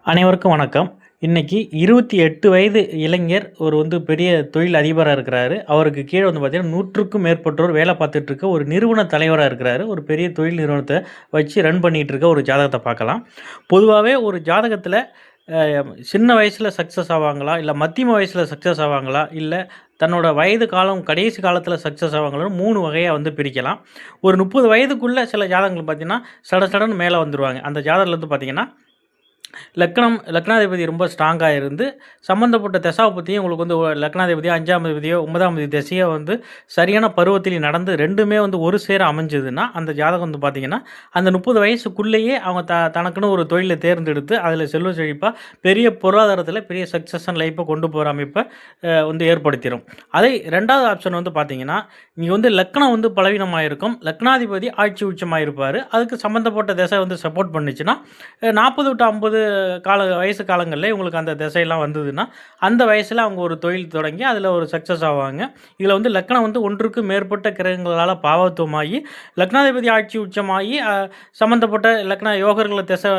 அனைவருக்கும் வணக்கம். இன்னைக்கு 28 வயது இளைஞர் பெரிய தொழில் அதிபரா இருக்கிறாரு. அவருக்கு கீழ பார்த்தீங்கன்னா, 100க்கும் மேற்பட்டோர் வேலை பார்த்துட்டு இருக்க ஒரு நிறுவன தலைவரா இருக்கிறாரு. ஒரு பெரிய தொழில் நிறுவனத்த வச்சு ரன் பண்ணிட்டு இருக்க ஒரு ஜாதகத்த பார்க்கலாம். பொதுவாவே ஒரு ஜாதகத்தில அ சின்ன வயசுல சக்சஸ் ஆவாங்களா? இல்ல மத்தியம வயசுல சக்சஸ் ஆவாங்களா? இல்ல தன்னோட வயது காலம் கடைசி காலத்தில சக்சஸ் ஆவாங்களான்னு 3 வகையா பிரிக்கலாம். ஒரு 30 வயதுக்குள்ள சில ஜாதகங்கள் பார்த்தீங்கன்னா, சட சடன்னு மேல வந்துருவாங்க. அந்த ஜாதகத்தில பார்த்தீங்கன்னா லக்னாதிபதி ரொம்ப ஸ்ட்ராங்கா இருந்து, சம்மந்தப்பட்ட தசாபுத்தியும் உங்களுக்கு லக்னாதிபதியோ, 5ஆம் அதிபதியோ, 9ஆம் அதிபதி திசையோ சரியான பருவத்திலே நடந்து 2மே ஒரு சேர அமைஞ்சதுன்னா, அந்த ஜாதகம் பார்த்தீங்கன்னா, அந்த 30 வயசுக்குள்ளேயே அவங்க தனக்குன்னு ஒரு தொழில தேர்ந்தெடுத்து, அதில செல்வ செழிப்பா பெரிய பொருளாதாரத்தில பெரிய சக்சஸ் அண்ட் லைஃப்ப கொண்டு போற அமைப்ப ஏற்படுத்திரும். அதை 2வது ஆப்ஷன் பார்த்தீங்கன்னா, இங்க லக்னம் பலவீனமா இருக்கும். லக்னாதிபதி ஆட்சி உச்சமா இருப்பாரு. அதுக்கு சம்மந்தப்பட்ட திசை சப்போர்ட் பண்ணுச்சுன்னா, 40 டூ 50 வயசு காலங்கள்ல இவங்களுக்கு அந்த திசையெல்லாம் வந்ததுன்னா, அந்த வயசுல அவங்க ஒரு தொழில் தொடங்கி அதில ஒரு சக்சஸ் ஆவாங்க. இதில லக்னம் ஒன்றுக்கு மேற்பட்ட கிரகங்களால பாவத்துவமாகி, லக்னாதிபதி ஆட்சி உச்சமாகி சம்மந்தப்பட்ட லக்ன யோகர்கள திசை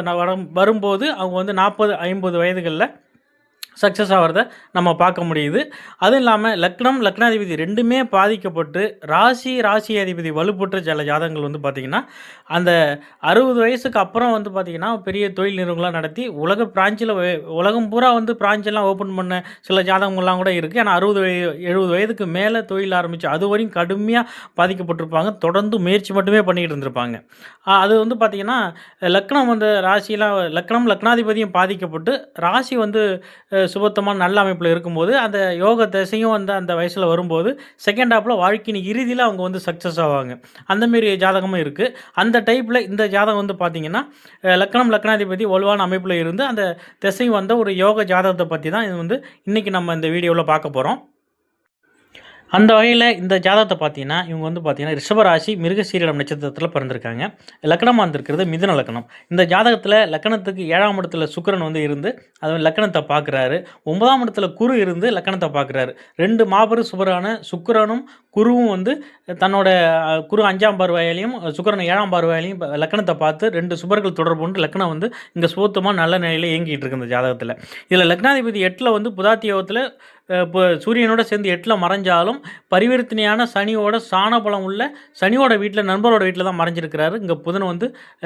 வரும்போது அவங்க 40, 50 வயதுகள்ல சக்சஸ் ஆவறத நம்ம பார்க்க முடியுது. அதுவும் இல்லாம லக்னம், லக்னாதிபதி 2மே பாதிக்கப்பட்டு, ராசி அதிபதி வலுப்பெற்ற சில ஜாதகங்கள் பார்த்தீங்கன்னா, அந்த 60 வயசுக்கு அப்புறம் பார்த்தீங்கன்னா, பெரிய தொழில் நிறுவனங்களா நடத்தி உலக பிரான்ச்ல உலகம் பூரா பிரான்ச்செல்லாம் ஓப்பன் பண்ண சில ஜாதகங்கள்லாம் கூட இருக்கு. ஆனா 60 70 வயதுக்கு மேல தொழில் ஆரம்பிச்சு அதுவரையும் கடுமையா பாதிக்கப்பட்டிருப்பாங்க. தொடர்ந்து முயற்சி மட்டுமே பண்ணிக்கிட்டு இருந்திருப்பாங்க. அது பார்த்தீங்கன்னா, லக்னம் ராசிலாம் லக்னம், லக்னாதிபதியும் பாதிக்கப்பட்டு, ராசி சுபத்தமான நல்ல அமைப்பில இருக்கும்போது, அந்த யோக திசையும் அந்த வயசுல வரும்போது, செகண்ட் ஹாஃப்ல வாழ்க்கையின் இறுதியில அவங்க சக்சஸ் ஆவாங்க. அந்த மாரி ஜாதகமும் இருக்கு. அந்த டைப்ல இந்த ஜாதகம் பார்த்தீங்கன்னா, லக்னம், லக்னாதிபதி வலுவான அமைப்பில இருந்து, அந்த திசை வந்த ஒரு யோக ஜாதகத்த பத்தி தான் இது இன்னைக்கு நம்ம இந்த வீடியோல பார்க்க போறோம். அந்த வகையில இந்த ஜாதகத்த பார்த்தீங்கன்னா, இவங்க பார்த்தீங்கன்னா, ரிஷபராசி மிருகசீரிடம் நட்சத்திரத்தில பிறந்திருக்காங்க. லக்னமா இருந்திருக்கிறது மிதுன லக்னம். இந்த ஜாதகத்தில லக்னத்துக்கு 7ஆம் இடத்துல சுக்கிரன் இருந்து, அது லக்னத்த பார்க்குறாரு. 9ஆம் இடத்துல குரு இருந்து லக்னத்த பார்க்குறாரு. 2 மாபெரும் சுபரான சுக்கிரனும், குருவும் தன்னோட குரு 5ஆம் பார்வையாலயும், சுக்கிரன் 7ஆம் பார்வையாலயும் லக்னத்த பார்த்து 2 சுபர்கள் தொடர்பு கொண்டு லக்னம் இங்க சுபத்துவமா நல்ல நிலையில இயங்கிட்டு இருக்கு இந்த ஜாதகத்தில. இதில லக்னாதிபதி 8ல புதாத்தி யோகத்தில இப்போ சூரியனோட சேர்ந்து 8ல மறைஞ்சாலும், பரிவர்த்தனையான சனியோட சாணபலம் உள்ள சனியோட வீட்ல, நண்பரோட வீட்ல தான் மறைஞ்சிருக்கிறாரு. இங்க புதன்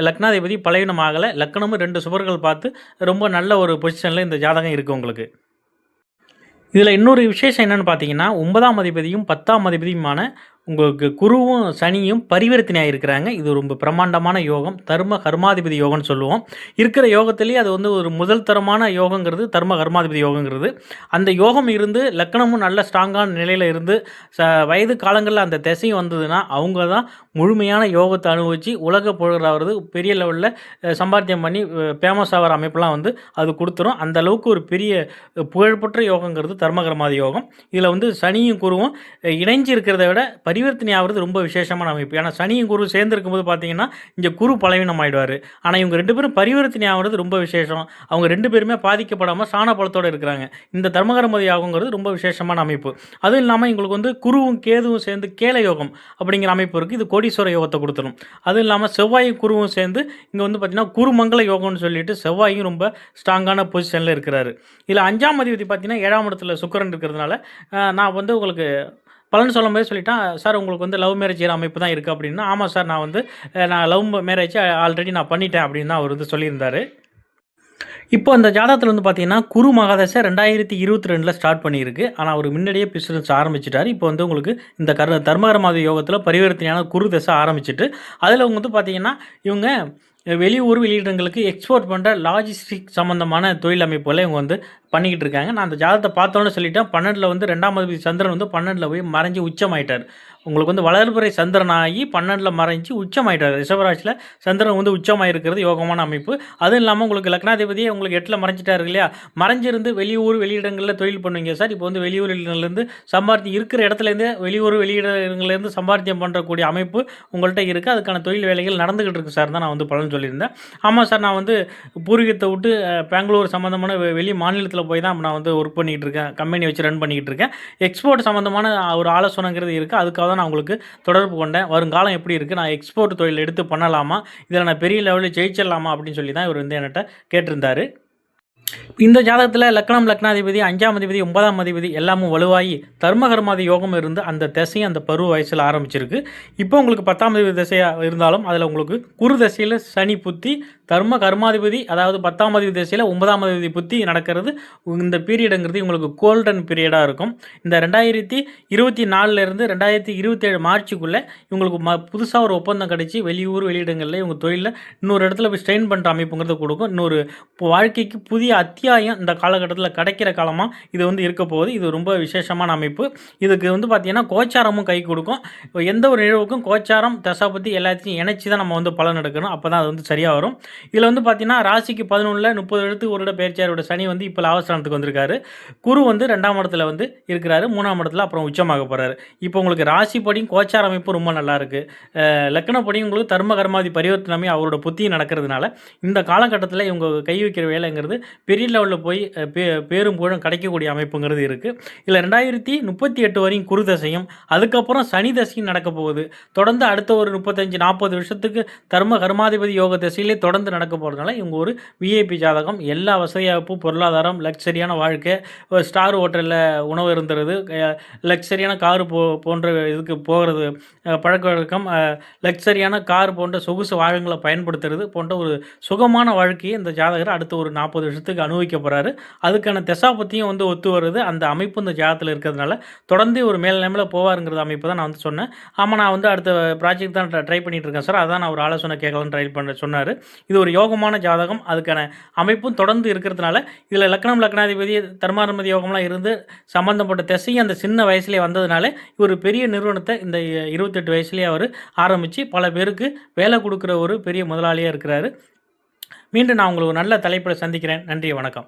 லக்னாதிபதி பலவீனம் ஆகல. லக்னமும் 2 சுபர்கள் பார்த்து ரொம்ப நல்ல ஒரு பொசிஷன்ல இந்த ஜாதகம் இருக்கு உங்களுக்கு. இதில இன்னொரு விசேஷம் என்னன்னு பார்த்தீங்கன்னா, 9ஆம் அதிபதியும் 10ஆம் அதிபதியுமான உங்களுக்கு குருவும், சனியும் பரிவர்த்தனையா இருக்கிறாங்க. இது ரொம்ப பிரம்மாண்டமான யோகம். தர்ம கர்மாதிபதி யோகம்னு சொல்லுவோம். இருக்கிற யோகத்திலேயே அது ஒரு முதல் தரமான யோகங்கிறது தர்ம கர்மாதிபதி யோகங்கிறது. அந்த யோகம் இருந்து லக்னமும் நல்ல ஸ்ட்ராங்கான நிலையில இருந்து வயது காலங்கள்ல அந்த திசையும் வந்ததுன்னா, அவங்க தான் முழுமையான யோகத்த அனுபவிச்சு உலக புகழாவது பெரிய லெவல்ல சம்பாத்தியம் பண்ணி ஃபேமஸ் ஆகுற அமைப்பெல்லாம் அது குடுத்துரும். அந்த அளவுக்கு ஒரு பெரிய புகழ்பெற்ற யோகங்கிறது தர்ம கர்மாதி யோகம். இதில சனியும் குருவும் இணைஞ்சு இருக்கிறத விட பரிவர்த்தனை ஆகிறது ரொம்ப விசேஷமான அமைப்பு. ஏன்னா சனியும் குரு சேர்ந்திருக்கும்போது பார்த்தீங்கன்னா, இங்க குரு பலவீனம் ஆயிடுவாரு. ஆனா இவங்க 2 பேரும் பரிவர்த்தனை ஆகிறது ரொம்ப விசேஷம். அவங்க 2 பேருமே பாதிக்கப்படாம சாண பலத்தோட இருக்கிறாங்க. இந்த தர்மகர்மதி யாகங்கிறது ரொம்ப விசேஷமான அமைப்பு. அதுவும் இல்லாம இவங்களுக்கு குருவும், கேதுவும் சேர்ந்து கேல யோகம் அப்படிங்கிற அமைப்பு இருக்கு. இது கோடீஸ்வர யோகத்த குடுத்துரும். அதுவும் இல்லாம செவ்வாயும், குருவும் சேர்ந்து இங்க பார்த்தீங்கன்னா, குருமங்கல யோகம்னு சொல்லிட்டு செவ்வாயும் ரொம்ப ஸ்ட்ராங்கான பொசிஷன்ல இருக்கிறாரு. இதுல 5ஆம் அதிபதி பார்த்தீங்கன்னா, 7ஆம் இடத்துல சுக்கிரன் இருக்கிறதுனால, நான் உங்களுக்கு பலன் சொல்லும்போதே சொல்லிட்டான், "சார் உங்களுக்கு லவ் மேரேஜ் அமைப்பு தான் இருக்குது." அப்படின்னா, "ஆமாம் சார், நான் லவ் மேரேஜ் ஆல்ரெடி நான் பண்ணிட்டேன்." அப்படின்னு தான் அவர் சொல்லியிருந்தாரு. இப்போ அந்த ஜாதகத்தில பார்த்தீங்கன்னா, குரு மகாதசை 2022ல ஸ்டார்ட் பண்ணியிருக்கு. ஆனா அவர் முன்னாடியே பிசினஸ் ஆரம்பிச்சுட்டாரு. இப்போ உங்களுக்கு இந்த தர்மகர்மாதி யோகத்தில பரிவர்த்தனையான குரு தசை ஆரம்பிச்சுட்டு, அதில பார்த்தீங்கன்னா, இவங்க வெளியூர், வெளியிடங்களுக்கு எக்ஸ்போர்ட் பண்ற லாஜிஸ்டிக் சம்மந்தமான தொழில் அமைப்புகள இவங்க பண்ணிக்கிட்டு இருக்காங்க. நான் அந்த ஜாதகத்த பார்த்தோனே சொல்லிட்டேன். 12ல 2ஆம் அதிபதி சந்திரன் 12ல போய் மறைஞ்சு உச்சமாயிட்டார். உங்களுக்கு வளர்பிறை சந்திரனாகி 12ல மறைஞ்சு உச்சமாயிட்டார். ரிஷபராசியில சந்திரன் உச்சமாயிருக்கிறது யோகமான அமைப்பு. அதுவும் இல்லாம உங்களுக்கு லக்னாதிபதியே உங்களுக்கு 8ல மறைஞ்சிட்டாரு இல்லையா? மறைஞ்சிருந்து வெளியூர், வெளியிடங்கள்ல தொழில் பண்ணுவீங்க சார். இப்போ வெளியூர் வெளியிடங்கள்லேருந்து இருக்கிற இடத்துலேருந்தே வெளியூர், வெளியிடங்கள்லேருந்து சம்பாத்தியம் பண்ணக்கூடிய அமைப்பு உங்கள்ட்ட இருக்கு. அதுக்கான தொழில் வேலைகள் நடந்துகிட்டு இருக்கு சார் தான் நான் பலன் சொல்லியிருந்தேன். ஆமாம் சார், நான் பூர்வீகத்தை விட்டு பெங்களூர் சம்மந்தமான வெளி மாநிலத்தில போய் தான் நான் ஒர்க் பண்ணிக்கிட்டு இருக்கேன். கம்பெனி வச்சு ரன் பண்ணிக்கிட்டு இருக்கேன். எக்ஸ்போர்ட் சம்மந்தமான ஒரு ஆலோசனைங்கிறது இருக்குது. அதுக்காக தான் நான் உங்களுக்கு தொடர்பு கொண்டேன். வருங்காலம் எப்படி இருக்குது, நான் எக்ஸ்போர்ட் தொழில் எடுத்து பண்ணலாமா, இதில் நான் பெரிய லெவலில் ஜெயிச்சிடலாமா அப்படின்னு சொல்லி தான் இவர் என்கிட்ட கேட்டிருந்தாரு. இந்த ஜாதகத்தில் லக்னம், லக்னாதிபதி, 5ஆம் அதிபதி, 9ஆம் அதிபதி எல்லாமும் வலுவாகி தர்மகர்மாதி யோகம் இருந்து அந்த திசையும் அந்த பருவ வயசில் ஆரம்பிச்சிருக்கு. இப்போ உங்களுக்கு 10ஆம் அதிபதி திசையாக இருந்தாலும் அதில் உங்களுக்கு குரு திசையில் சனி புத்தி, தர்ம கர்மாதிபதி அதாவது 10ஆம் அதிபதி திசையில் 9ஆம் அதிபதி புத்தி நடக்கிறது. இந்த பீரியடுங்கிறது உங்களுக்கு கோல்டன் பீரியடாக இருக்கும். இந்த 2024லேருந்து 2027 மார்ச்சுக்குள்ளே இவங்களுக்கு புதுசாக ஒரு ஒப்பந்தம் கிடைச்சி வெளியூர் வெளியிடங்களில் இவங்க தொழிலில் இன்னொரு இடத்துல போய் ஸ்ட்ரெயின் பண்ணுற அமைப்புங்கிறது கொடுக்கும். இன்னொரு வாழ்க்கைக்கு புதிய அத்தியாயம் இந்த காலகட்டத்தில் கிடைக்கிற காலமாக இது வந்து இருக்க போகுது. இது ரொம்ப விசேஷமான அமைப்பு. இதுக்கு வந்து பார்த்திங்கன்னா கோச்சாரமும் கை கொடுக்கும். எந்த ஒரு நிகழ்வுக்கும் கோச்சாரம் தசாபதி எல்லாத்தையும் இணைச்சி தான் நம்ம வந்து பலன் எடுக்கணும். அப்போ தான் அது வந்து சரியாக வரும். இதில் வந்து பார்த்திங்கன்னா ராசிக்கு 11ல் 30 எழுத்து ஒரு பேர்ச்சியாரோட சனி வந்து இப்போ லாபஸ்தானத்துக்கு வந்திருக்காரு. குரு வந்து 2ஆம் இடத்துல வந்து இருக்கிறாரு. 3ஆம் இடத்துல அப்புறம் உச்சமாக போகிறாரு. இப்போ உங்களுக்கு ராசிப்படியும் கோச்சார அமைப்பு ரொம்ப நல்லாயிருக்கு. லக்னப்படியும் உங்களுக்கு தர்ம கர்மாதி பரிவர்த்தனமே அவரோட புத்தியும் நடக்கிறதுனால இந்த காலகட்டத்தில் இவங்க கை வைக்கிற வேலைங்கிறது பெரிய லெவலில் போய் பேரும் புகழும் கிடைக்கக்கூடிய அமைப்புங்கிறது இருக்குது. இதில் 2038 வரையும் குரு தசையும் அதுக்கப்புறம் சனி தசையும் நடக்க போகுது. தொடர்ந்து அடுத்த ஒரு 35-40 வருஷத்துக்கு தர்ம கர்மாதிபதி யோக தசையிலே தொடர்ந்து நடக்க போகிறதுனால இவங்க ஒரு விஐபி ஜாதகம். எல்லா வசதியாகவும் பொருளாதாரம், லக்ஸரியான வாழ்க்கை, ஸ்டார் ஹோட்டலில் உணவு இருந்துறது, லக்ஸரியான காரு போன்ற இதுக்கு போகிறது பழக்க வழக்கம், லக்ஸரியான கார் போன்ற சொகுசு வாகனங்களை பயன்படுத்துறது போன்ற ஒரு சுகமான வாழ்க்கையை இந்த ஜாதகர் அடுத்த ஒரு 40 வருஷத்துக்கு அனுபவிக்க போகிறாரு. அதுக்கான தசாபத்தியும் வந்து ஒத்து வருது. அந்த அமைப்பு இந்த ஜாதகத்தில் இருக்கிறதுனால தொடர்ந்து ஒரு மேல் நிலைமையில் போவாருங்கிற அமைப்பு தான் நான் வந்து சொன்னேன். ஆமாம், நான் வந்து அடுத்த ப்ராஜெக்ட் தான் ட்ரை பண்ணிகிட்டு இருக்கேன் சார், அதான் நான் ஒரு ஆலோசனை கேட்கலான்னு ட்ரை பண்ண சொன்னார். இது ஒரு யோகமான ஜாதகம். அதுக்கான அமைப்பும் தொடர்ந்து இருக்கிறதுனால இதில் லக்னம், லக்னாதிபதி, தர்மாதிபதி யோகம்லாம் இருந்து சம்மந்தப்பட்ட திசையும் அந்த சின்ன வயசுலேயே வந்ததுனால ஒரு பெரிய நிறுவனத்தை இந்த 28 வயசுலேயே அவர் ஆரம்பித்து பல பேருக்கு வேலை கொடுக்குற ஒரு பெரிய முதலாளியாக இருக்கிறாரு. மீண்டும் நான் உங்களுக்கு ஒரு நல்ல தலைப்பில் சந்திக்கிறேன். நன்றி, வணக்கம்.